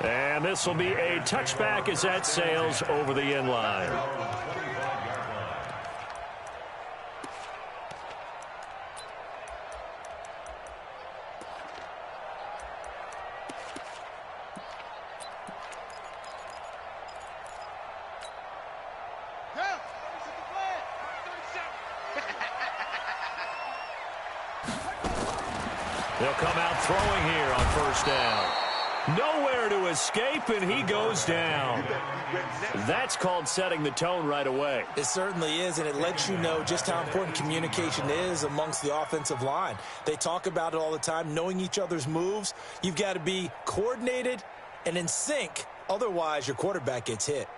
And this will be a touchback as that sails over the end line. They'll come out throwing here on first down. Nowhere to escape, and he goes down. That's called setting the tone right away. It certainly is, and it lets you know just how important communication is amongst the offensive line. They talk about it all the time, knowing each other's moves. You've got to be coordinated and in sync. Otherwise, your quarterback gets hit.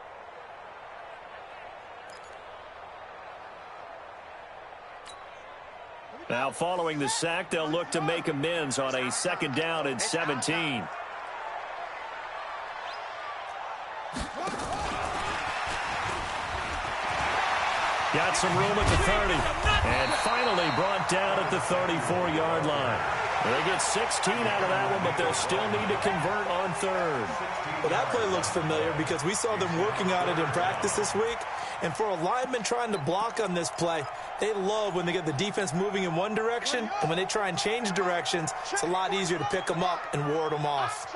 Now, following the sack, they'll look to make amends on a second down and 17. Got some room at the 30. And finally brought down at the 34-yard line. They get 16 out of that one, but they'll still need to convert on third. Well, that play looks familiar because we saw them working on it in practice this week. And for a lineman trying to block on this play, they love when they get the defense moving in one direction. And when they try and change directions, it's a lot easier to pick them up and ward them off.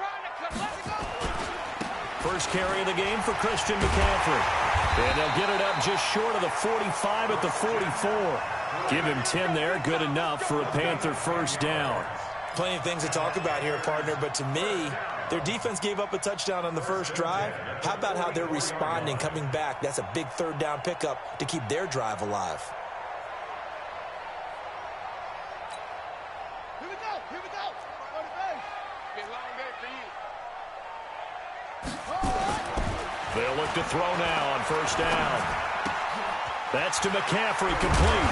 First carry of the game for Christian McCaffrey. And they'll get it up just short of the 45 at the 44. Give him 10 there, good enough for a Panther first down. Plenty of things to talk about here, partner, but to me, their defense gave up a touchdown on the first drive. How about how they're responding, coming back? That's a big third down pickup to keep their drive alive. Here we go. Here we go. Go to base. It's a long day for you. They'll look to throw now on first down. That's to McCaffrey, complete.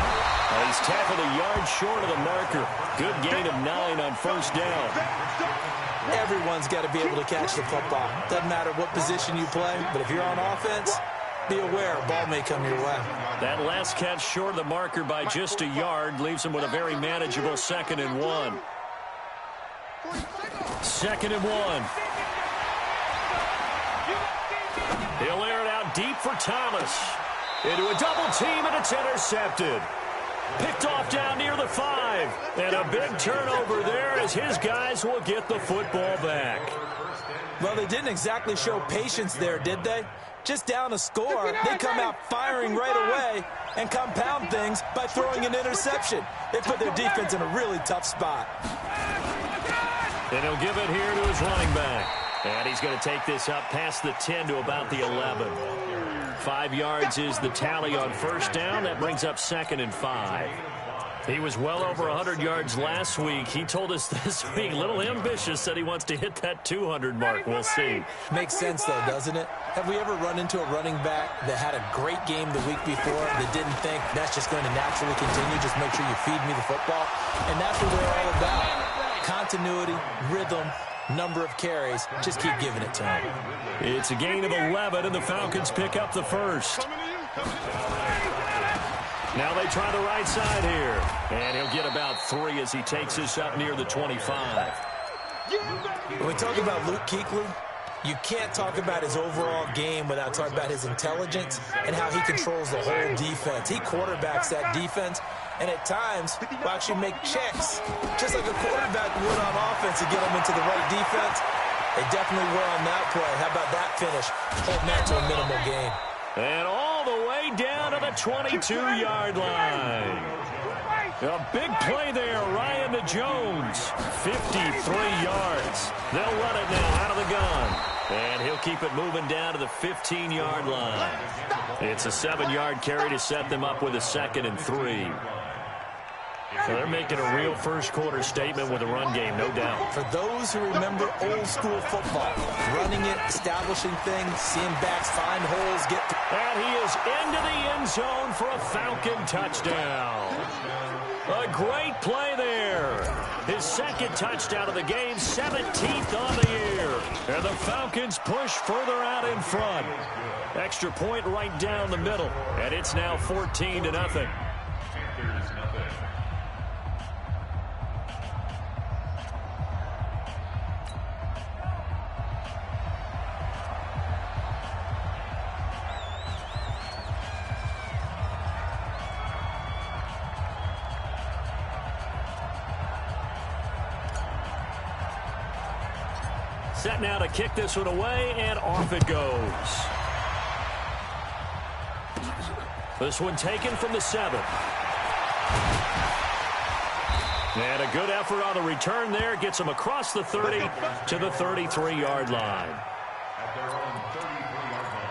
He's tackled a yard short of the marker. Good gain of 9 on first down. Everyone's got to be able to catch the football. Doesn't matter what position you play, but if you're on offense, be aware a ball may come your way. That last catch short of the marker by just a yard leaves him with a very manageable 2nd and 1. 2nd and 1. He'll air it out deep for Thomas. Into a double team, and it's intercepted. Picked off down near the 5. And a big turnover there as his guys will get the football back. Well, they didn't exactly show patience there, did they? Just down a score, they come out firing right away and compound things by throwing an interception. They put their defense in a really tough spot. And he'll give it here to his running back. And he's going to take this up past the 10 to about the 11. 5 yards is the tally on first down. That brings up 2nd and 5. He was well over 100 yards last week. He told us this week, a little ambitious, said he wants to hit that 200 mark. We'll see. Makes sense, though, doesn't it? Have we ever run into a running back that had a great game the week before that didn't think that's just going to naturally continue? Just make sure you feed me the football. And that's what we're all about. Continuity, rhythm, number of carries. Just keep giving it to him. It's a gain of 11, and the Falcons pick up the first. Now they try the right side here. And he'll get about 3 as he takes this up near the 25. When we talk about Luke Kuechly, you can't talk about his overall game without talking about his intelligence and how he controls the whole defense. He quarterbacks that defense, and at times will actually make checks, just like a quarterback would on offense to get them into the right defense. They definitely were on that play. How about that finish? Holding that to a minimal gain. And all the way down to the 22-yard line. A big play there, Ryan to Jones. 53 yards. They'll run it now out of the gun. And he'll keep it moving down to the 15-yard line. It's a 7-yard carry to set them up with a 2nd and 3. So they're making a real first-quarter statement with a run game, no doubt. For those who remember old-school football, running it, establishing things, seeing backs find holes, get... And he is into the end zone for a Falcon touchdown. A great play there. His 2nd touchdown of the game, 17th on the year. And the Falcons push further out in front. Extra point right down the middle. And it's now 14-0. Set now to kick this one away, and off it goes. This one taken from the 7. And a good effort on the return there. Gets him across the 30 to the 33-yard line. At their own 33-yard line.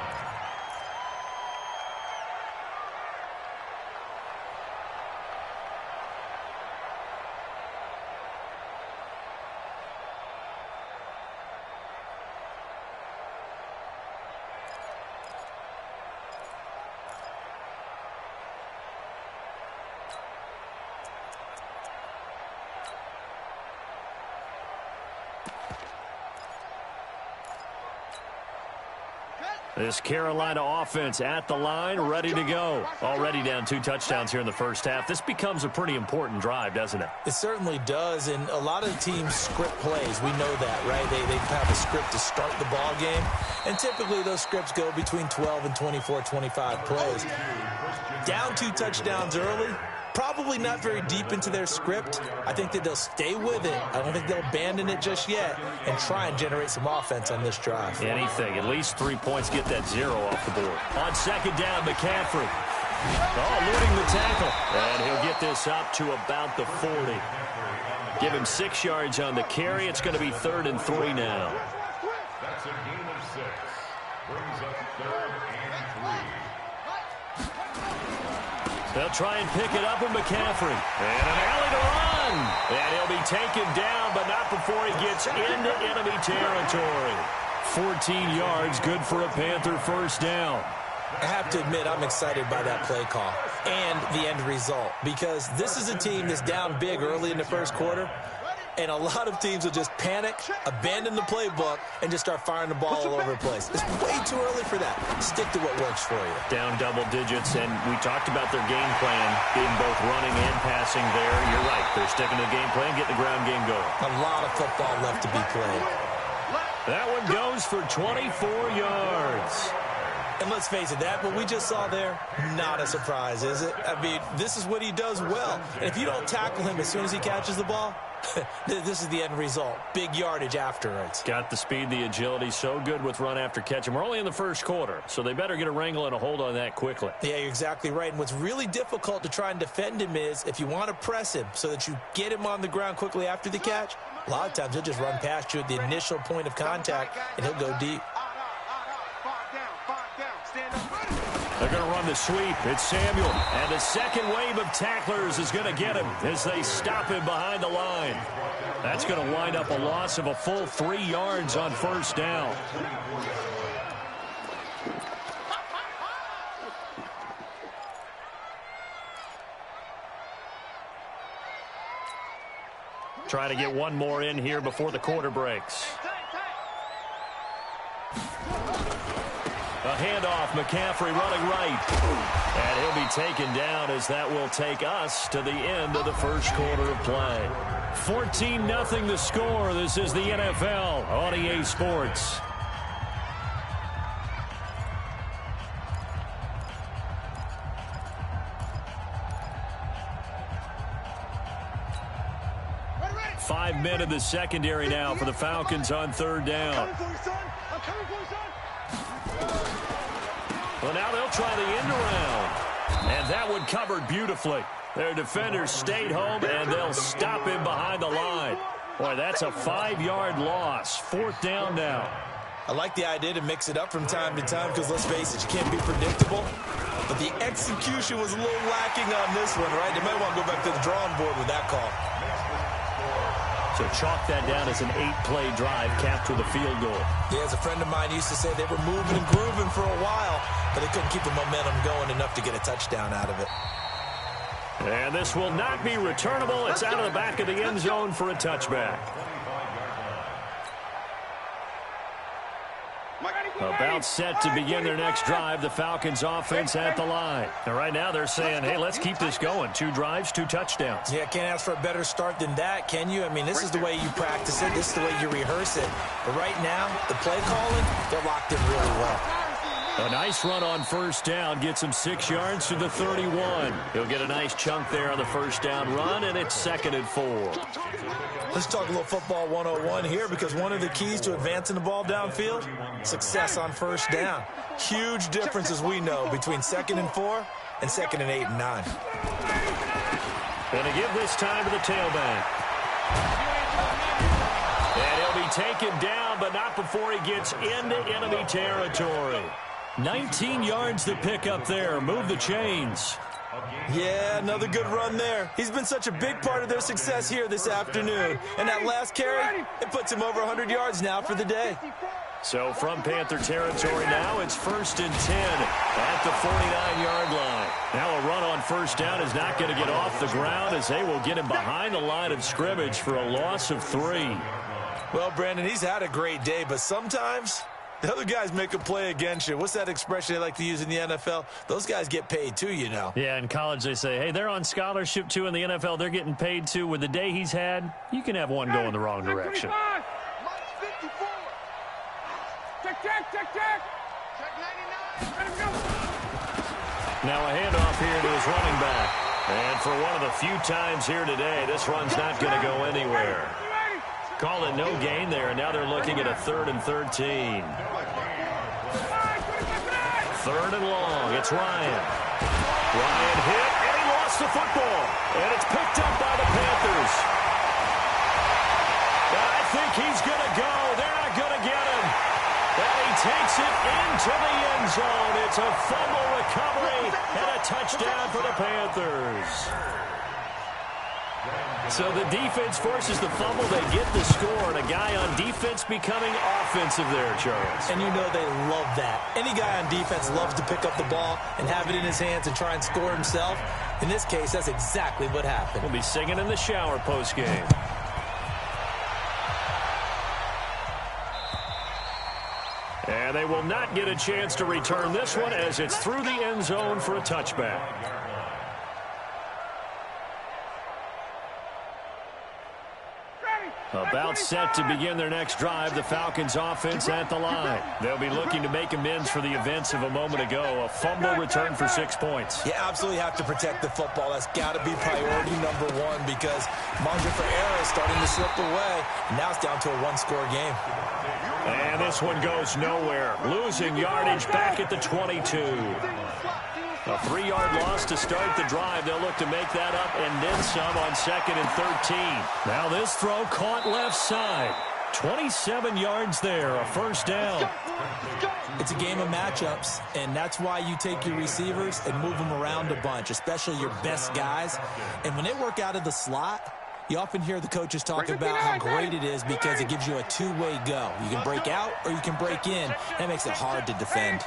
This Carolina offense at the line, ready to go. Already down 2 touchdowns here in the first half. This becomes a pretty important drive, doesn't it? It certainly does, and a lot of teams script plays. We know that, right? They have a script to start the ball game, and typically those scripts go between 12 and 24, 25 plays. Down 2 touchdowns early, probably not very deep into their script. I think that they'll stay with it. I don't think they'll abandon it just yet and try and generate some offense on this drive. Anything. At least 3 points. Get that 0 off the board. On second down, McCaffrey. Eluding the tackle. And he'll get this up to about the 40. Give him 6 yards on the carry. It's going to be 3rd and 3 now. That's a gain of 6. Brings up 3rd and 3. They'll try and pick it up with McCaffrey. And an alley to run. And he'll be taken down, but not before he gets into enemy territory. 14 yards, good for a Panther first down. I have to admit, I'm excited by that play call and the end result, because this is a team that's down big early in the first quarter, and a lot of teams will just panic, abandon the playbook, and just start firing the ball all over the place. It's way too early for that. Stick to what works for you. Down double digits, and we talked about their game plan being both running and passing there. You're right. They're sticking to the game plan, getting the ground game going. A lot of football left to be played. That one goes for 24 yards. And let's face it, that what we just saw there, not a surprise, is it? I mean, this is what he does well. And if you don't tackle him as soon as he catches the ball, this is the end result. Big yardage afterwards. Got the speed, the agility, so good with run after catch. And we're only in the first quarter, so they better get a wrangle and a hold on that quickly. Yeah, you're exactly right. And what's really difficult to try and defend him is if you want to press him so that you get him on the ground quickly after the catch, a lot of times he'll just run past you at the initial point of contact, and he'll go deep. They're going to run the sweep. It's Samuel. And the second wave of tacklers is going to get him as they stop him behind the line. That's going to wind up a loss of a full 3 yards on first down. Try to get one more in here before the quarter breaks. A handoff, McCaffrey running right. And he'll be taken down as that will take us to the end of the first quarter of play. 14-0 the score. This is the NFL on EA Sports. Five men in the secondary now for the Falcons on third down. Well, now they'll try the end around. And that one covered beautifully. Their defenders stayed home, and they'll stop him behind the line. Boy, that's a 5-yard loss. Fourth down now. I like the idea to mix it up from time to time because, let's face it, you can't be predictable. But the execution was a little lacking on this one, right? They might want to go back to the drawing board with that call. So chalk that down as an 8-play drive capped with a field goal. Yeah, as a friend of mine used to say, they were moving and grooving for a while, but they couldn't keep the momentum going enough to get a touchdown out of it. And this will not be returnable. It's out of the back of the end zone for a touchback. About set to begin their next drive, the Falcons offense at the line. And right now they're saying, hey, let's keep this going. 2 drives, 2 touchdowns. Yeah, can't ask for a better start than that, can you? I mean, this is the way you practice it. This is the way you rehearse it. But right now, the play calling, they're locked in really well. A nice run on first down gets him 6 yards to the 31. He'll get a nice chunk there on the first down run, and it's 2nd and 4. Let's talk a little football 101 here, because one of the keys to advancing the ball downfield, success on first down. Huge difference, as we know, between 2nd and 4 and 2nd and 8 and 9. Going to give this time to the tailback. And he'll be taken down, but not before he gets into enemy territory. 19 yards to pick up there. Move the chains. Yeah, another good run there. He's been such a big part of their success here this afternoon. And that last carry, it puts him over 100 yards now for the day. So from Panther territory now, it's 1st and 10 at the 49-yard line. Now a run on first down is not going to get off the ground, as they will get him behind the line of scrimmage for a loss of 3. Well, Brandon, he's had a great day, but sometimes the other guys make a play against you. What's that expression they like to use in the NFL? Those guys get paid too, you know. Yeah, in college they say, hey, they're on scholarship too. In the NFL, they're getting paid too. With the day he's had, you can have one go in the wrong direction. Now a handoff here to his running back. And for one of the few times here today, this run's not going to go anywhere. Call it no gain there, and now they're looking at a 3rd and 13. 3rd and long. It's Ryan. Ryan hit, and he lost the football. And it's picked up by the Panthers. And I think he's going to go. They're not going to get him. And he takes it into the end zone. It's a fumble recovery and a touchdown for the Panthers. So the defense forces the fumble. They get the score, and a guy on defense becoming offensive there, Charles. And you know they love that. Any guy on defense loves to pick up the ball and have it in his hands and try and score himself. In this case, that's exactly what happened. We'll be singing in the shower postgame. And they will not get a chance to return this one, as it's through the end zone for a touchback. About set to begin their next drive, the Falcons offense at the line. They'll be looking to make amends for the events of a moment ago. A fumble return for 6 points. You absolutely have to protect the football. That's got to be priority number one, because margin for error is starting to slip away. And now it's down to a one-score game. And this one goes nowhere. Losing yardage back at the 22. A 3-yard loss to start the drive. They'll look to make that up and then some on 2nd and 13. Now this throw caught left side. 27 yards there, a first down. It's a game of matchups, and that's why you take your receivers and move them around a bunch, especially your best guys. And when they work out of the slot, you often hear the coaches talk about how great it is because it gives you a two-way go. You can break out or you can break in. That makes it hard to defend.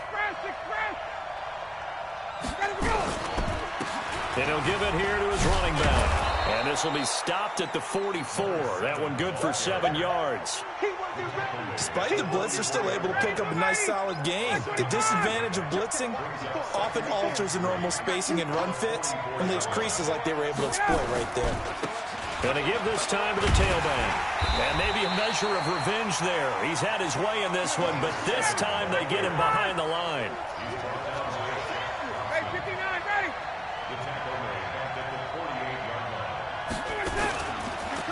And he'll give it here to his running back. And this will be stopped at the 44. That one good for 7 yards. Despite the blitz, they're still able to pick up a nice, solid gain. The disadvantage of blitzing often alters the normal spacing and run fits and leaves creases like they were able to exploit right there. Going to give this time to the tailback. And maybe a measure of revenge there. He's had his way in this one, but this time they get him behind the line.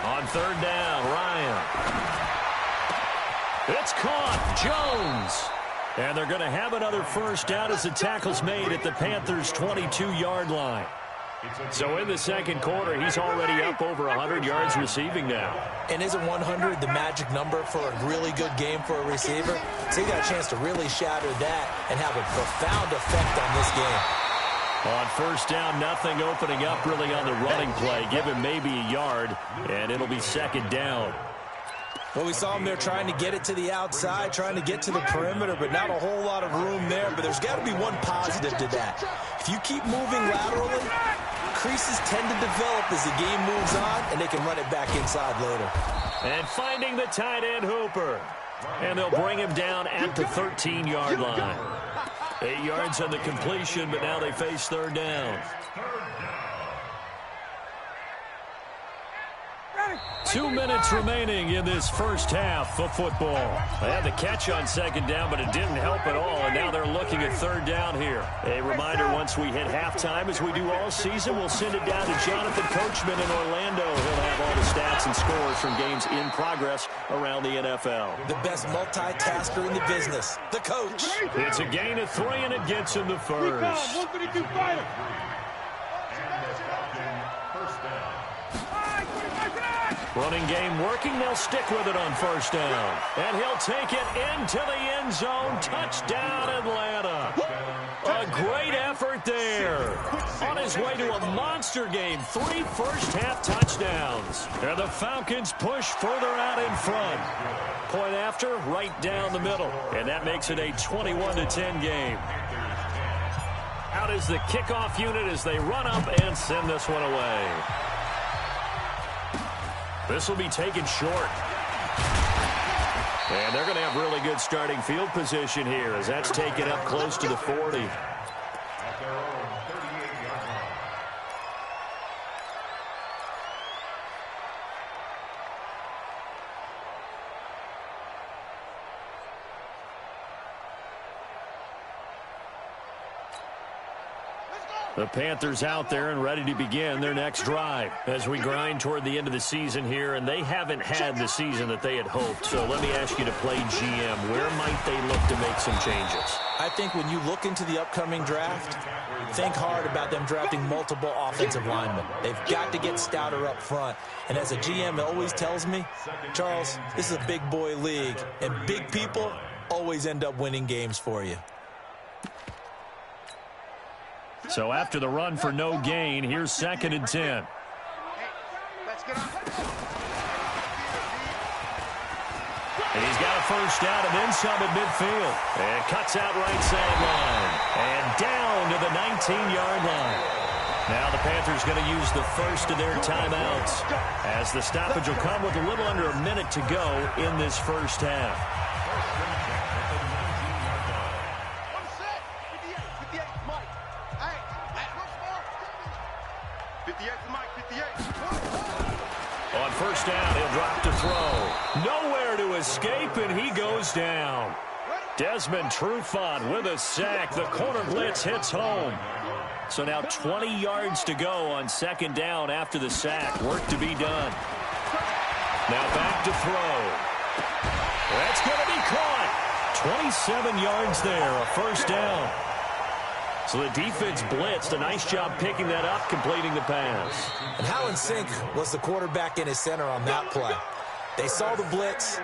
On 3rd down, Ryan. It's caught. Jones. And they're going to have another first down as the tackle's made at the Panthers' 22-yard line. So in the second quarter, he's already up over 100 yards receiving now. And isn't 100 the magic number for a really good game for a receiver? So he got a chance to really shatter that and have a profound effect on this game. On first down, nothing opening up really on the running play. Give him maybe a yard, and it'll be 2nd down. Well, we saw him there trying to get it to the outside, trying to get to the perimeter, but not a whole lot of room there. But there's got to be one positive to that. If you keep moving laterally, creases tend to develop as the game moves on, and they can run it back inside later. And finding the tight end, Hooper. And they'll bring him down at the 13-yard line. 8 yards on the completion, but now they face 3rd down. 2 minutes remaining in this first half of football. They had the catch on second down, but it didn't help at all, and now they're looking at third down here. A reminder, once we hit halftime, as we do all season, we'll send it down to Jonathan Coachman in Orlando. He'll have all the stats and scores from games in progress around the NFL. The best multitasker in the business, the coach. It's a gain of 3, and it gets him the first. Running game working. They'll stick with it on first down. And he'll take it into the end zone. Touchdown, Atlanta. A great effort there. On his way to a monster game. 3 first-half touchdowns. And the Falcons push further out in front. Point after, right down the middle. And that makes it a 21-10 game. Out is the kickoff unit as they run up and send this one away. This will be taken short. And they're going to have really good starting field position here as that's taken up close to the 40. The Panthers out there and ready to begin their next drive as we grind toward the end of the season here, and they haven't had the season that they had hoped. So let me ask you to play GM. Where might they look to make some changes? I think when you look into the upcoming draft, think hard about them drafting multiple offensive linemen. They've got to get stouter up front. And as a GM always tells me, Charles, this is a big boy league, and big people always end up winning games for you. So after the run for no gain, here's 2nd and 10. And he's got a first down and then some at midfield. And cuts out right sideline. And down to the 19-yard line. Now the Panthers going to use the first of their timeouts as the stoppage will come with a little under a minute to go in this first half. On first down, he'll drop to throw. Nowhere to escape, and he goes down. Desmond Trufant with a sack. The corner blitz hits home. So now 20 yards to go on 2nd down after the sack. Work to be done. Now back to throw. That's going to be caught. 27 yards there, a first down. So the defense blitzed. A nice job picking that up, completing the pass. And how in sync was the quarterback and his center on that play? They saw the blitz,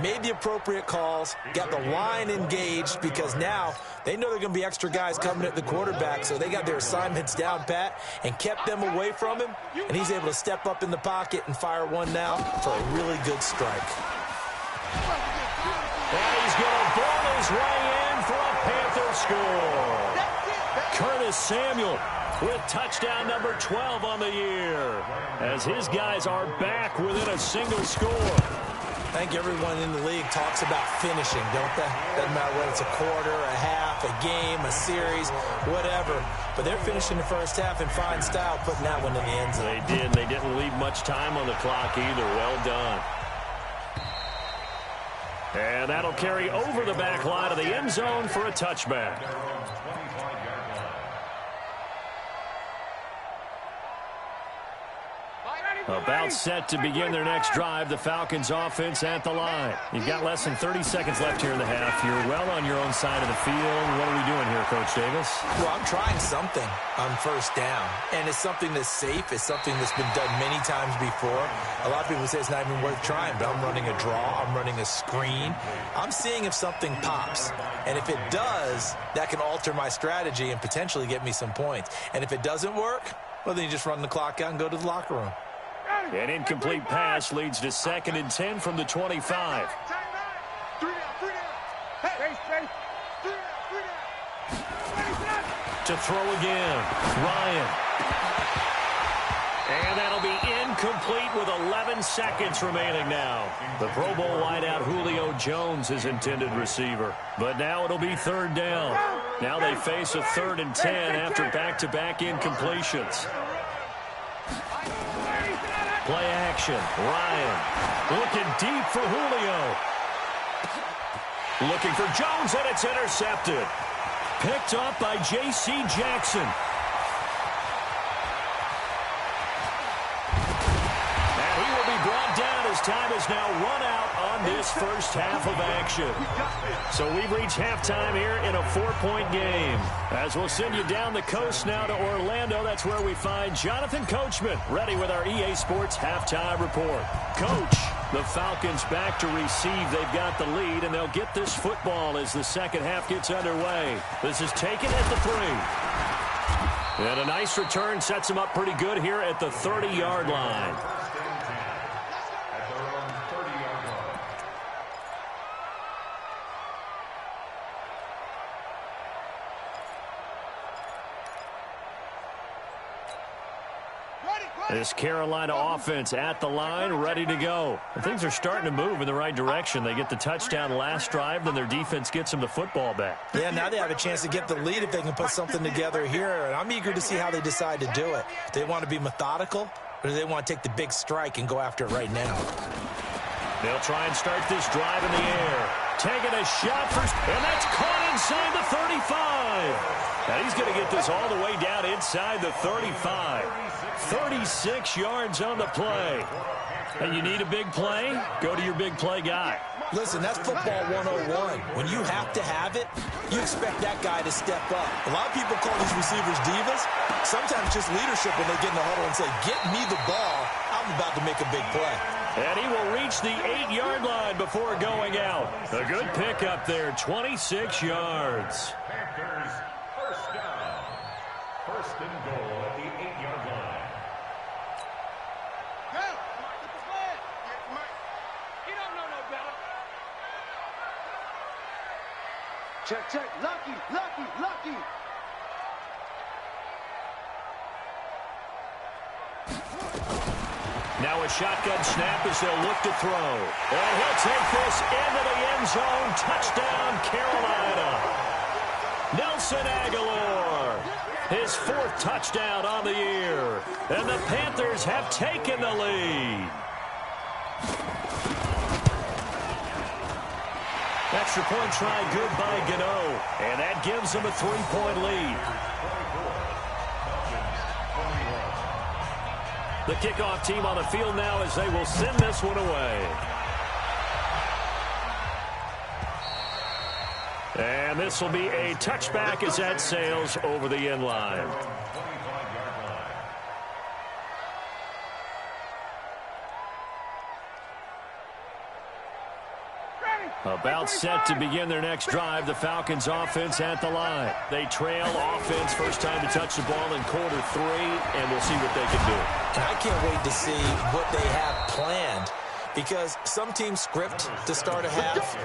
made the appropriate calls, got the line engaged because now they know there are going to be extra guys coming at the quarterback, so they got their assignments down pat and kept them away from him, and he's able to step up in the pocket and fire one now for a really good strike. And he's going to ball his way in for a Panther score. Curtis Samuel with touchdown number 12 on the year as his guys are back within a single score. I think everyone in the league talks about finishing, don't they? Doesn't matter whether it's a quarter, a half, a game, a series, whatever. But they're finishing the first half in fine style, putting that one in the end zone. They did. They didn't leave much time on the clock either. Well done. And that'll carry over the back line of the end zone for a touchback. About set to begin their next drive, the Falcons offense at the line. You've got less than 30 seconds left here in the half. You're well on your own side of the field. What are we doing here, Coach Davis? Well, I'm trying something on first down, and it's something that's safe. It's something that's been done many times before. A lot of people say it's not even worth trying, but I'm running a draw. I'm running a screen. I'm seeing if something pops, and if it does, that can alter my strategy and potentially get me some points. And if it doesn't work, well, then you just run the clock out and go to the locker room. An incomplete pass leads to 2nd and 10 from the 25. To throw again, Ryan. And that'll be incomplete with 11 seconds remaining now. The Pro Bowl wideout Julio Jones is intended receiver. But now it'll be 3rd down. Now they face a 3rd and 10 after back-to-back incompletions. Play action. Ryan looking deep for Julio. Looking for Jones, and it's intercepted. Picked up by J.C. Jackson. And he will be brought down as time is now run out on this first half of action. So we've reached halftime here in a 4-point game. As we'll send you down the coast now to Orlando, that's where we find Jonathan Coachman, ready with our EA Sports halftime report. Coach, the Falcons back to receive. They've got the lead, and they'll get this football as the second half gets underway. This is taken at the 3. And a nice return sets them up pretty good here at the 30-yard line. This Carolina offense at the line, ready to go. And things are starting to move in the right direction. They get the touchdown last drive, then their defense gets them the football back. Yeah, now they have a chance to get the lead if they can put something together here. And I'm eager to see how they decide to do it. Do they want to be methodical, or do they want to take the big strike and go after it right now? They'll try and start this drive in the air. Taking a shot first, and that's caught inside the 35. Now he's going to get this all the way down inside the 35. 36 yards on the play. And you need a big play? Go to your big play guy. Listen, that's football 101. When you have to have it, you expect that guy to step up. A lot of people call these receivers divas. Sometimes just leadership when they get in the huddle and say, get me the ball. I'm about to make a big play. And he will reach the 8-yard line before going out. A good pickup there, 26 yards. Panthers, first down. First and goal at the 8-yard line. Go! Get the flag! You don't know no better. Check. Lucky. Now a shotgun snap as they'll look to throw. And he'll take this into the end zone. Touchdown, Carolina. Nelson Aguilar, his 4th touchdown on the year. And the Panthers have taken the lead. Extra point try good by Gano. And that gives them a 3-point lead. The kickoff team on the field now as they will send this one away. And this will be a touchback as that sails over the end line. About set to begin their next drive, the Falcons offense at the line. They trail offense, first time to touch the ball in quarter 3, and we'll see what they can do. And I can't wait to see what they have planned, because some teams script to start a half.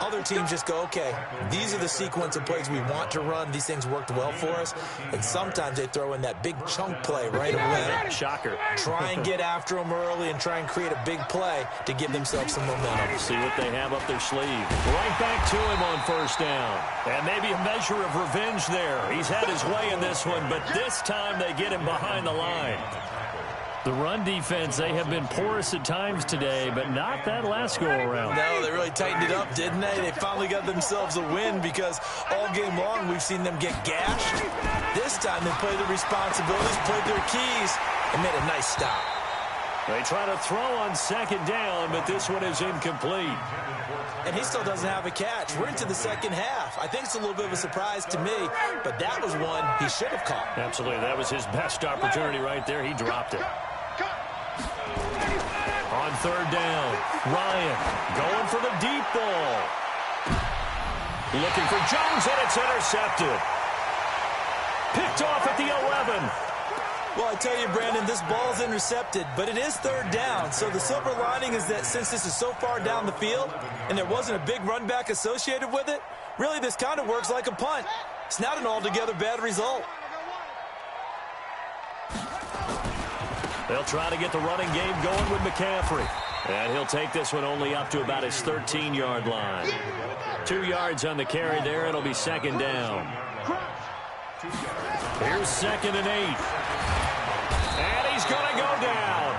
Other teams just go, okay, these are the sequence of plays we want to run. These things worked well for us. And sometimes they throw in that big chunk play right away. Shocker. Try and get after them early and try and create a big play to give themselves some momentum. See what they have up their sleeve. Right back to him on first down. And maybe a measure of revenge there. He's had his way in this one, but this time they get him behind the line. The run defense, they have been porous at times today, but not that last go-around. No, they really tightened it up, didn't they? They finally got themselves a win because all game long we've seen them get gashed. This time they played their responsibilities, played their keys, and made a nice stop. They try to throw on second down, but this one is incomplete. And he still doesn't have a catch. We're into the second half. I think it's a little bit of a surprise to me, but that was one he should have caught. Absolutely. That was his best opportunity right there. He dropped it. On third down, Ryan going for the deep ball. Looking for Jones, and it's intercepted. Picked off at the 11. Well, I tell you, Brandon, this ball's intercepted, but it is third down. So the silver lining is that since this is so far down the field and there wasn't a big run back associated with it, really this kind of works like a punt. It's not an altogether bad result. They'll try to get the running game going with McCaffrey. And he'll take this one only up to about his 13-yard line. 2 yards on the carry there. It'll be second down. Here's 2nd and 8. And he's going to go down.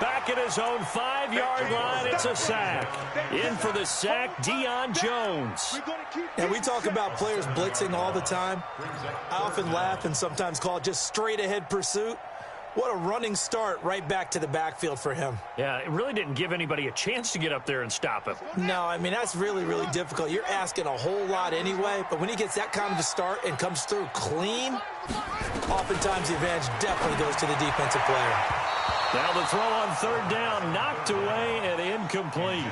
Back back at his own 5-yard line. It's a sack. In for the sack, Deion Jones. And we talk about players blitzing all the time. I often laugh and sometimes call it just straight-ahead pursuit. What a running start right back to the backfield for him. Yeah, it really didn't give anybody a chance to get up there and stop him. No, I mean, that's really, really difficult. You're asking a whole lot anyway, but when he gets that kind of a start and comes through clean, oftentimes the advantage definitely goes to the defensive player. Now the throw on third down, knocked away and incomplete.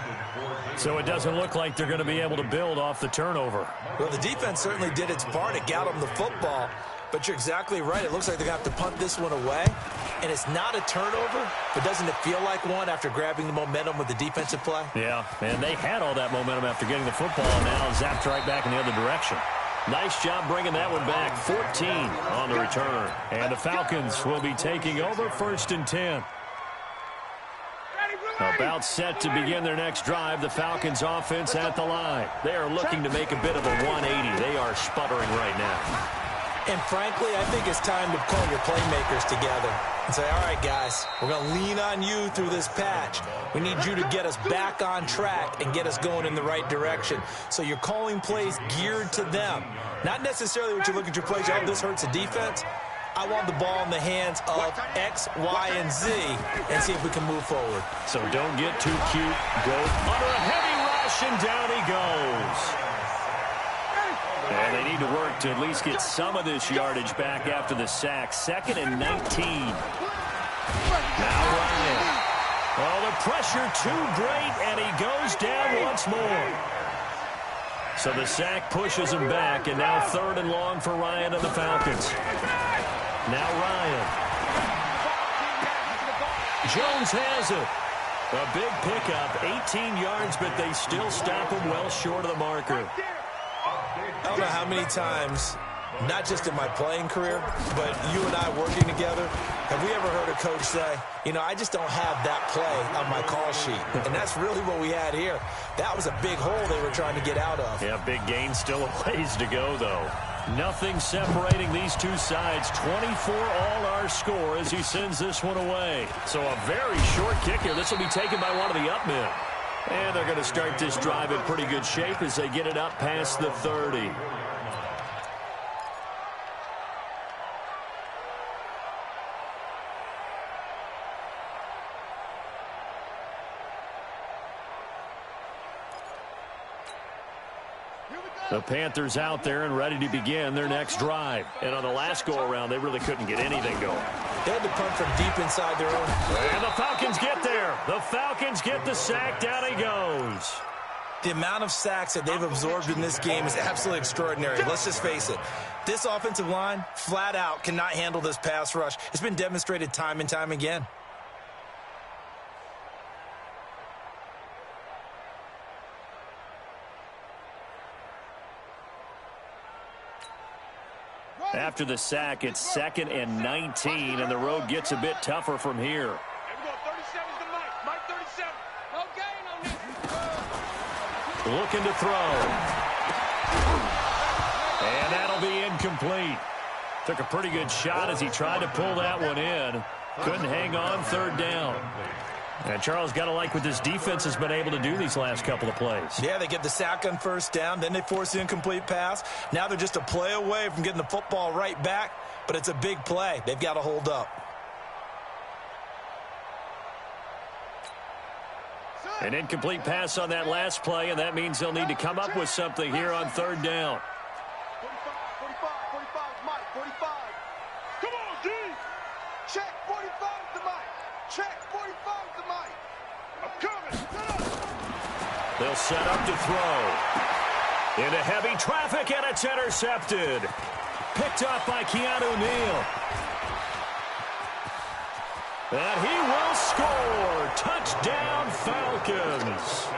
So it doesn't look like they're going to be able to build off the turnover. Well, the defense certainly did its part. It got them the football. But you're exactly right. It looks like they're going to have to punt this one away. And it's not a turnover, but doesn't it feel like one after grabbing the momentum with the defensive play? Yeah, and they had all that momentum after getting the football, and now zapped right back in the other direction. Nice job bringing that one back. 14 on the return. And the Falcons will be taking over 1st and 10. About set to begin their next drive, the Falcons offense at the line. They are looking to make a bit of a 180. They are sputtering right now. And frankly, I think it's time to call your playmakers together and say, all right, guys, we're going to lean on you through this patch. We need you to get us back on track and get us going in the right direction. So you're calling plays geared to them. Not necessarily what you look at your plays, oh, this hurts the defense. I want the ball in the hands of X, Y, and Z and see if we can move forward. So don't get too cute. Go under a heavy rush, and down he goes. And they need to work to at least get some of this yardage back after the sack. 2nd and 19. Now Ryan. Oh, the pressure too great, and he goes down once more. So the sack pushes him back, and now 3rd and long for Ryan and the Falcons. Now Ryan. Jones has it. A big pickup, 18 yards, but they still stop him well short of the marker. I don't know how many times, not just in my playing career, but you and I working together, have we ever heard a coach say, you know, I just don't have that play on my call sheet. And that's really what we had here. That was a big hole they were trying to get out of. Yeah, big gain, still a ways to go, though. Nothing separating these two sides. 24 all our score as he sends this one away. So a very short kick here. This will be taken by one of the up men. And they're going to start this drive in pretty good shape as they get it up past the 30. The Panthers out there and ready to begin their next drive. And on the last go-around, they really couldn't get anything going. They had to punt from deep inside their own. And the Falcons get there. The Falcons get the sack. Down he goes. The amount of sacks that they've absorbed in this game is absolutely extraordinary. Let's just face it. This offensive line, flat out, cannot handle this pass rush. It's been demonstrated time and time again. After the sack, it's 2nd and 19, and the road gets a bit tougher from here. Looking to throw. And that'll be incomplete. Took a pretty good shot as he tried to pull that one in. Couldn't hang on, 3rd down. And Charles, got to like what this defense has been able to do these last couple of plays. Yeah, they get the sack on 1st down, then they force the incomplete pass. Now they're just a play away from getting the football right back, but it's a big play. They've got to hold up. An incomplete pass on that last play, and that means they'll need to come up with something here on 3rd down. 45, Mike, 45. Come on, D. Check 45 to Mike. Check 45 to Mike. I'm coming. They'll set up to throw. Into heavy traffic, and it's intercepted. Picked up by Keanu Neal. And he will score. Touchdown, Falcons.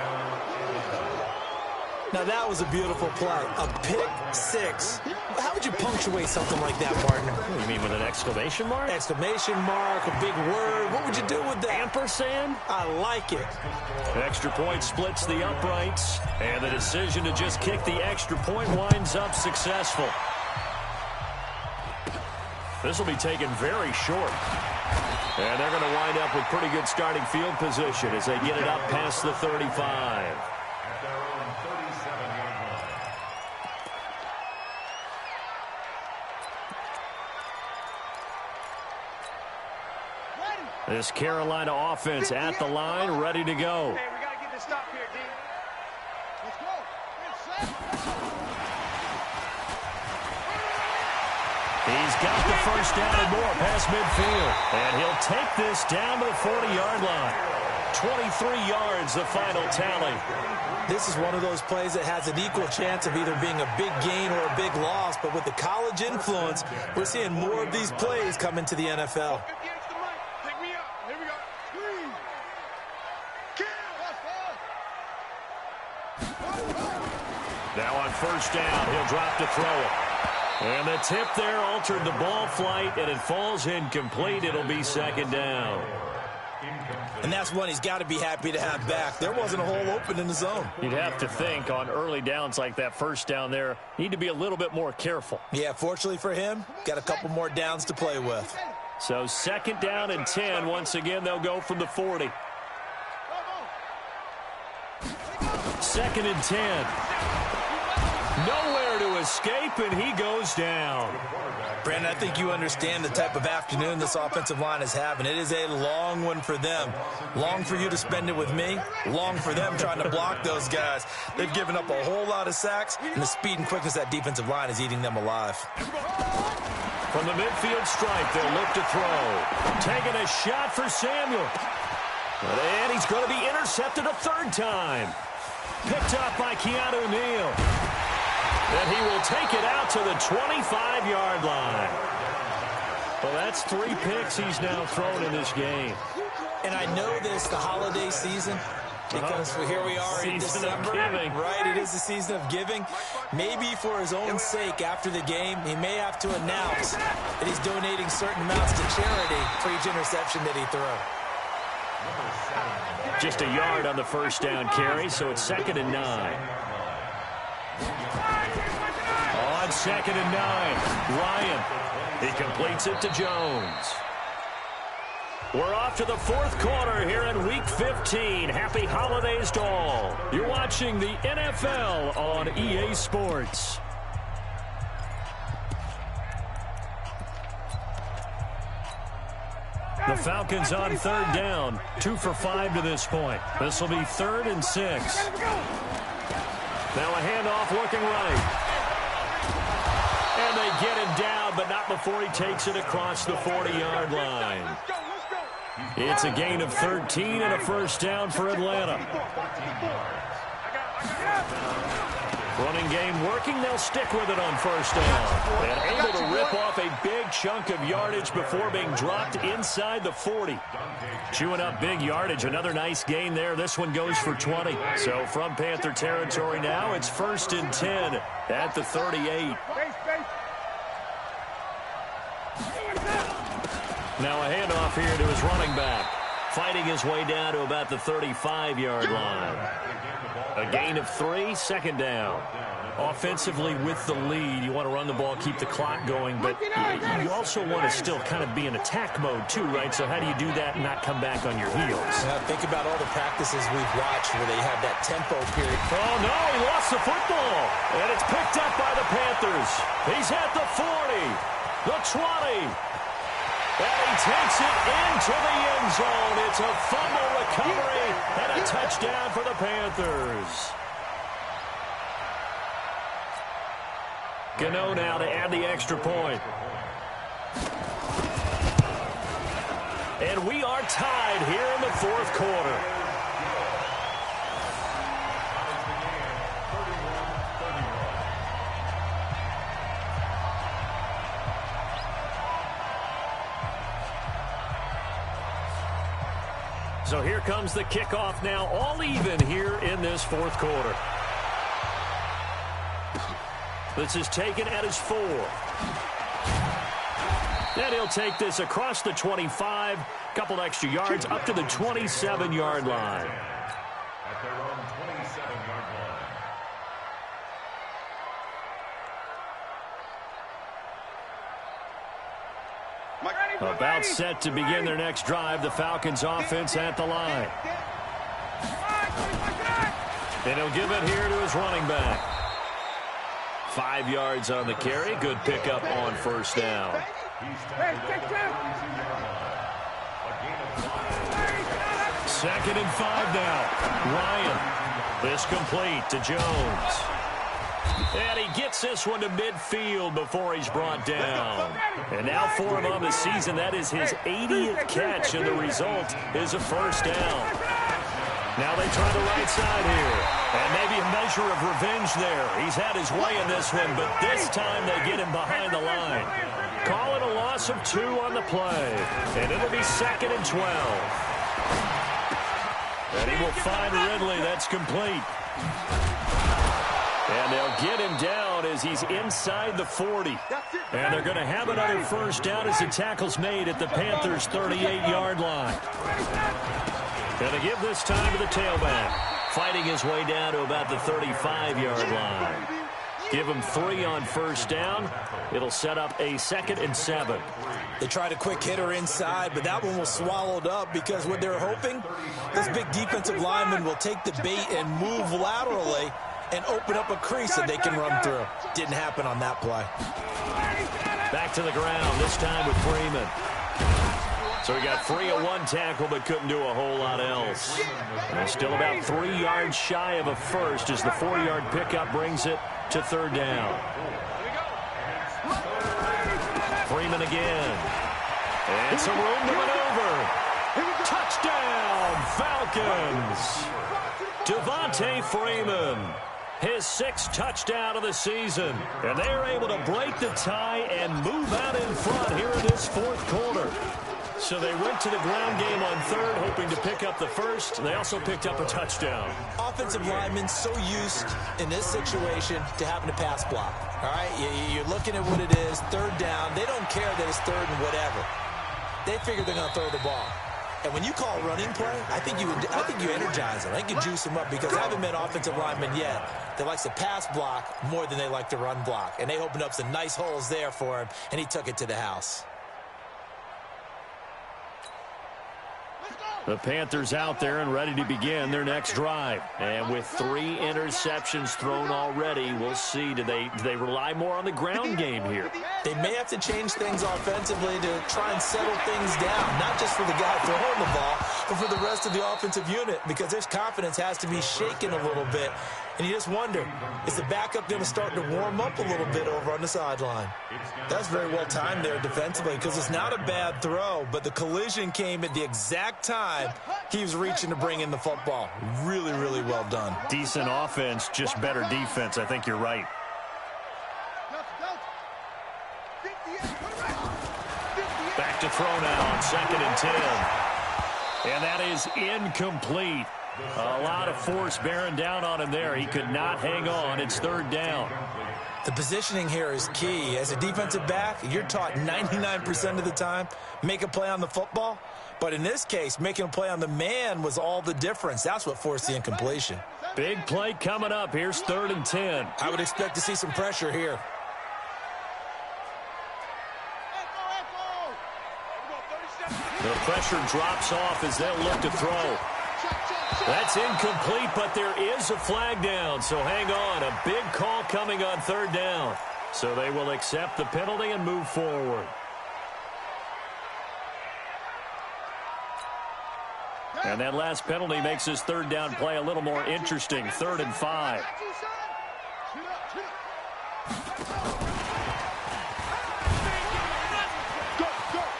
Now, that was a beautiful play. A pick six. How would you punctuate something like that, partner? You mean with an exclamation mark? Exclamation mark, a big word. What would you do with that? Ampersand? I like it. Extra point splits the uprights. And the decision to just kick the extra point winds up successful. This will be taken very short. And they're going to wind up with pretty good starting field position as they get it up past the 35. At their own 37-yard line. This Carolina offense at the line, ready to go. Hey, we got to get this stop here, D. Let's go. He's got the first down and more past midfield. And he'll take this down to the 40-yard line. 23 yards, the final tally. This is one of those plays that has an equal chance of either being a big gain or a big loss. But with the college influence, we're seeing more of these plays come into the NFL. Take me up. Here we go. Now on first down, he'll drop to throw it. And the tip there altered the ball flight, and it falls incomplete. It'll be second down. And that's one he's got to be happy to have back. There wasn't a hole open in the zone. You'd have to think on early downs like that first down there, need to be a little bit more careful. Yeah, fortunately for him, got a couple more downs to play with. So second down and 10. Once again, they'll go from the 40. Second and 10. Nowhere to escape, and he goes down. Brandon, I think you understand the type of afternoon this offensive line is having. It is a long one for them. Long for you to spend it with me. Long for them trying to block those guys. They've given up a whole lot of sacks, and the speed and quickness of that defensive line is eating them alive. From the midfield stripe, they'll look to throw. Taking a shot for Samuel. And he's going to be intercepted a third time. Picked up by Keanu Neal. And he will take it out to the 25-yard line. Well, that's 3 picks he's now thrown in this game. And I know this, the holiday season, because here we are in December. Right, it is the season of giving. Maybe for his own sake after the game, he may have to announce that he's donating certain amounts to charity for each interception that he throws. Just a yard on the first down carry, so it's second and 9. On second and 9, Ryan. He completes it to Jones. We're off to the fourth quarter here in Week 15. Happy holidays to all. You're watching the NFL on EA Sports. The Falcons on third down, 2 for 5 to this point. This will be 3rd and 6. Now a handoff looking right. And they get him down, but not before he takes it across the 40-yard line. It's a gain of 13 and a first down for Atlanta. Running game working, they'll stick with it on first down. And able to rip off a big chunk of yardage before being dropped inside the 40. Chewing up big yardage, another nice gain there. This one goes for 20. So from Panther territory now, it's 1st and 10 at the 38. Now a handoff here to his running back. Fighting his way down to about the 35-yard line. A gain of 3, second down. Offensively with the lead, you want to run the ball, keep the clock going, but you also want to still kind of be in attack mode too, right? So how do you do that and not come back on your heels? Think about all the practices we've watched where they have that tempo period. Oh, no, he lost the football. And it's picked up by the Panthers. He's at the 40, the 20. And he takes it into the end zone. It's a fumble recovery and a touchdown for the Panthers. Gano now to add the extra point. And we are tied here in the fourth quarter. So here comes the kickoff now, all even here in this fourth quarter. This is taken at his 4. And he'll take this across the 25, couple extra yards, up to the 27-yard line. At their own 27-yard line. About set to begin their next drive. The Falcons offense at the line. And he'll give it here to his running back. 5 yards on the carry. Good pickup on first down. Second and 5 now. Ryan. This complete to Jones. And he gets this one to midfield before he's brought down. And now for him on the season, that is his 80th catch, and the result is a first down. Now they try the right side here. And maybe a measure of revenge there. He's had his way in this one, but this time they get him behind the line. Call it a loss of 2 on the play. And it'll be second and 12. And he will find Ridley. That's complete. And they'll get him down as he's inside the 40. And they're going to have another first down as the tackle's made at the Panthers' 38-yard line. Going to give this time to the tailback. Fighting his way down to about the 35-yard line. Give him 3 on first down. It'll set up a second and 7. They tried a quick hitter inside, but that one was swallowed up because what they're hoping, this big defensive lineman will take the bait and move laterally and open up a crease that they can run through. Didn't happen on that play. Back to the ground, this time with Freeman. So he got free of 1 tackle, but couldn't do a whole lot else. And still about 3 yards shy of a first as the 4-yard pickup brings it to third down. Freeman again. And some room to maneuver. Touchdown, Falcons. Devontae Freeman. His 6th touchdown of the season. And they're able to break the tie and move out in front here in this 4th quarter. So they went to the ground game on third, hoping to pick up the first. They also picked up a touchdown. Offensive linemen so used in this situation to having to pass block. All right, you're looking at what it is, third down. They don't care that it's third and whatever. They figure they're going to throw the ball. And when you call running play, I think you energize them. I think you juice them up because I haven't met offensive linemen yet that likes to pass block more than they like to run block. And they opened up some nice holes there for him, and he took it to the house. The Panthers out there and ready to begin their next drive. And with 3 interceptions thrown already, we'll see. Do they rely more on the ground game here? They may have to change things offensively to try and settle things down, not just for the guy throwing the ball, but for the rest of the offensive unit, because their confidence has to be shaken a little bit. And you just wonder, is the backup going to start to warm up a little bit over on the sideline? That's very well timed there defensively because it's not a bad throw, but the collision came at the exact time he was reaching to bring in the football. Really, really well done. Decent offense, just better defense. I think you're right. Back to throw now on 2nd and 10. And that is incomplete. A lot of force bearing down on him there. He could not hang on. It's third down. The positioning here is key. As a defensive back, you're taught 99% of the time, make a play on the football. But in this case, making a play on the man was all the difference. That's what forced the incompletion. Big play coming up. Here's 3rd and 10. I would expect to see some pressure here. The pressure drops off as they'll look to throw. That's incomplete, but there is a flag down, so hang on. A big call coming on 3rd down. So they will accept the penalty and move forward. And that last penalty makes his 3rd down play a little more interesting. 3rd and 5.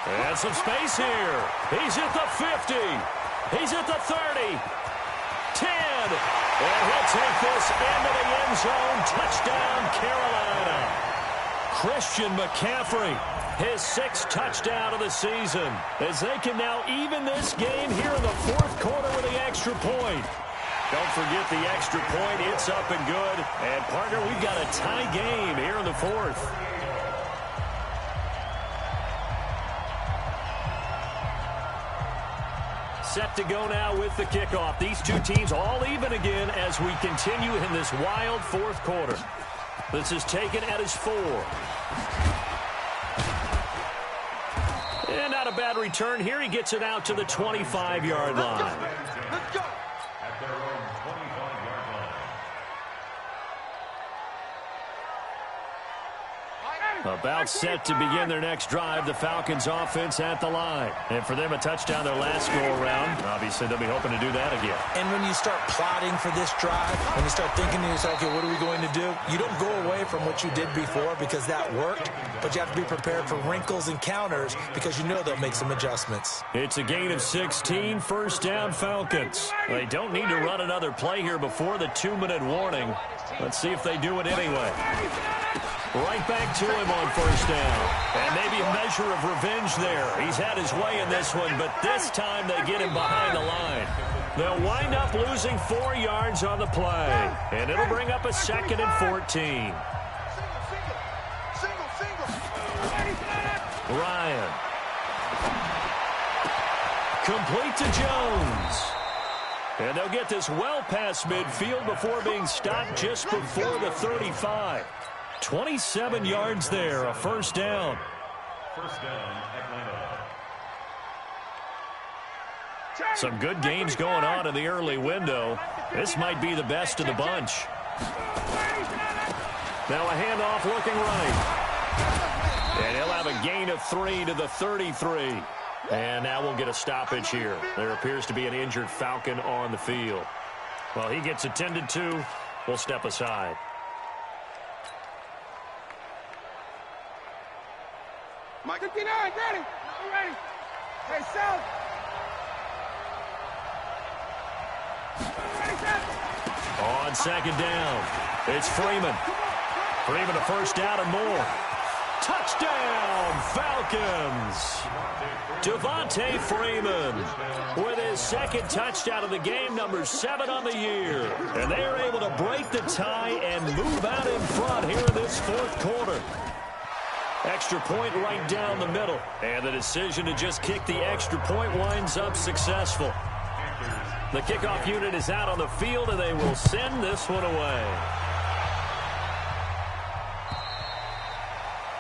And some space here. He's at the 50. He's at the 30. 10. And he'll take this into the end zone. Touchdown, Carolina. Christian McCaffrey, his 6th touchdown of the season, as they can now even this game here in the 4th quarter with the extra point. Don't forget the extra point. It's up and good. And, partner, we've got a tie game here in the 4th. Set to go now with the kickoff. These two teams all even again as we continue in this wild 4th quarter. This is taken at his 4. And not a bad return here. He gets it out to the 25-yard line. Let's go. At their own 25-yard line. About set to begin their next drive, the Falcons offense at the line. And for them, a touchdown their last go-around. Obviously, they'll be hoping to do that again. And when you start plotting for this drive, when you start thinking to yourself, okay, what are we going to do? You don't go away from what you did before because that worked, but you have to be prepared for wrinkles and counters because you know they'll make some adjustments. It's a gain of 16, first down Falcons. They don't need to run another play here before the 2-minute warning. Let's see if they do it anyway. Right back to him on first down. And maybe a measure of revenge there. He's had his way in this one, but this time they get him behind the line. They'll wind up losing 4 yards on the play. And it'll bring up a 2nd and 14. Ryan. Complete to Jones. And they'll get this well past midfield before being stopped just before the 35. 27 yards there, a first down. First down, Atlanta. Some good games going on in the early window. This might be the best of the bunch. Now a handoff looking right. And he'll have a gain of 3 to the 33. And now we'll get a stoppage here. There appears to be an injured Falcon on the field. Well, he gets attended to. We'll step aside. Mike 59, ready. You ready? Hey, South. On second down, it's Freeman. Freeman a first down and more. Touchdown, Falcons. Devontae Freeman with his second touchdown of the game, number 7 on the year. And they are able to break the tie and move out in front here in this fourth quarter. Extra point right down the middle. And the decision to just kick the extra point winds up successful. The kickoff unit is out on the field, and they will send this one away.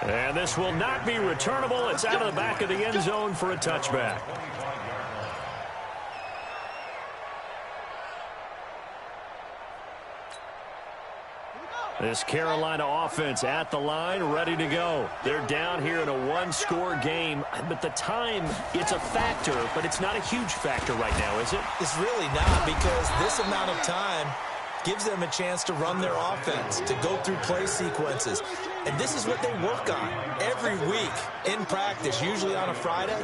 And this will not be returnable. It's out of the back of the end zone for a touchback. This Carolina offense at the line, ready to go. They're down here in a one-score game, but the time, it's a factor, but it's not a huge factor right now, is it? It's really not, because this amount of time gives them a chance to run their offense, to go through play sequences. And this is what they work on every week in practice, usually on a Friday.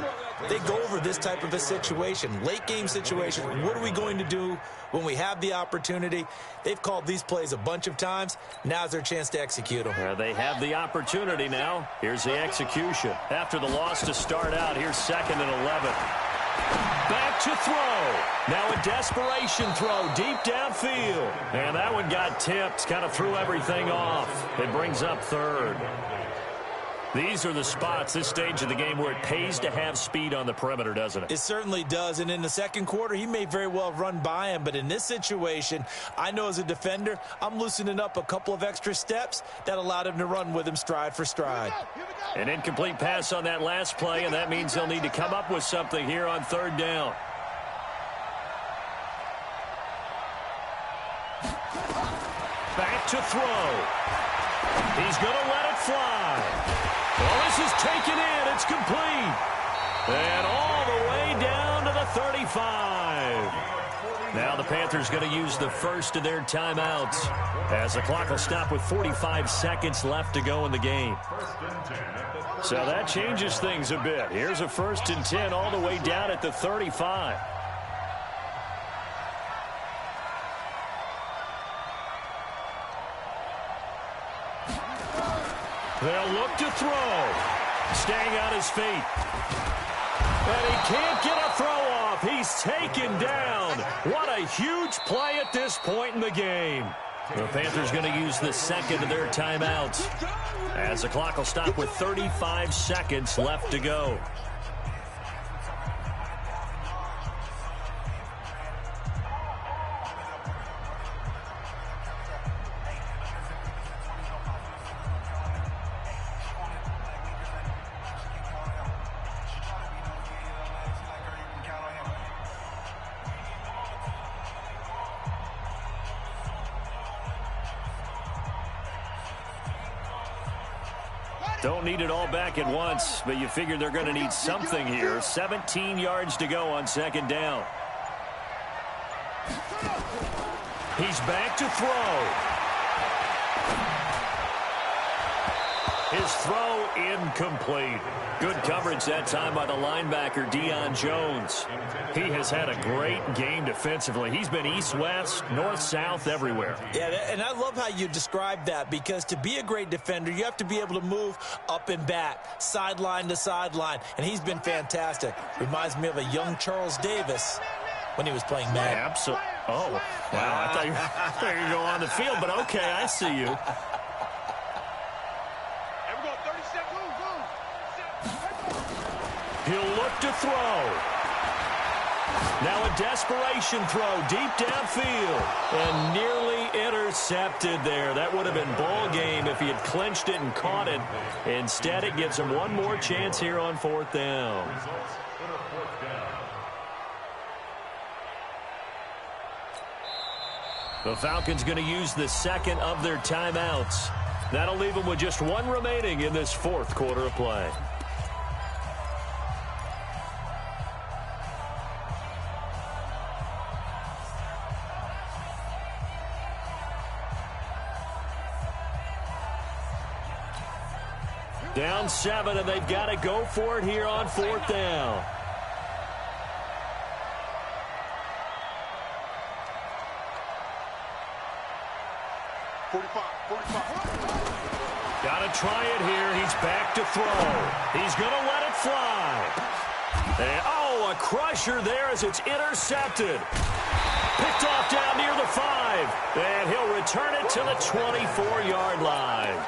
They go over this type of a situation, late game situation. What are we going to do when we have the opportunity? They've called these plays a bunch of times. Now's their chance to execute them. They have the opportunity now. Here's the execution. After the loss to start out, here's 2nd and 11. Back to throw. Now a desperation throw deep downfield. And that one got tipped, kind of threw everything off. It brings up 3rd. These are the spots, this stage of the game, where it pays to have speed on the perimeter, doesn't it? It certainly does. And in the second quarter, he may very well run by him. But in this situation, I know as a defender, I'm loosening up a couple of extra steps that allowed him to run with him stride for stride. An incomplete pass on that last play, and that means they'll need to come up with something here on 3rd down. Back to throw. He's going to let it fly. Well, this is taken in. It's complete. And all the way down to the 35. Now the Panthers going to use the first of their timeouts as the clock will stop with 45 seconds left to go in the game. So that changes things a bit. Here's a 1st and 10 all the way down at the 35. They'll look to throw. Staying on his feet. And he can't get a throw off. He's taken down. What a huge play at this point in the game. The Panthers going to use the 2nd of their timeouts as the clock will stop with 35 seconds left to go. Don't need it all back at once, but you figure they're going to need something here. 17 yards to go on second down. He's back to throw. His throw incomplete. Good coverage that time by the linebacker, Deion Jones. He has had a great game defensively. He's been east-west, north-south, everywhere. Yeah, and I love how you describe that, because to be a great defender, you have to be able to move up and back, sideline to sideline, and he's been fantastic. Reminds me of a young Charles Davis when he was playing Madden. Absolutely. Oh, wow. I thought you were going to go on the field, but okay, I see you. He'll look to throw. Now a desperation throw deep downfield. And nearly intercepted there. That would have been ball game if he had clinched it and caught it. Instead, it gives him one more chance here on fourth down. The Falcons going to use the second of their timeouts. That'll leave them with just one remaining in this fourth quarter of play. Down 7, and they've got to go for it here on fourth down. Got to try it here. He's back to throw. He's going to let it fly. And, oh, a crusher there as it's intercepted. Picked off down near the 5. And he'll return it to the 24-yard line.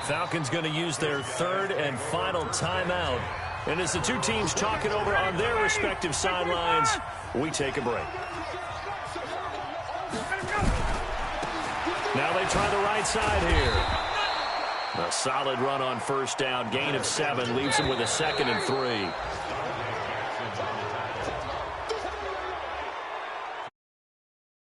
Falcons going to use their third and final timeout. And as the two teams talk it over on their respective sidelines, we take a break. Now they try the right side here. A solid run on first down. Gain of 7 leaves them with a 2nd and 3.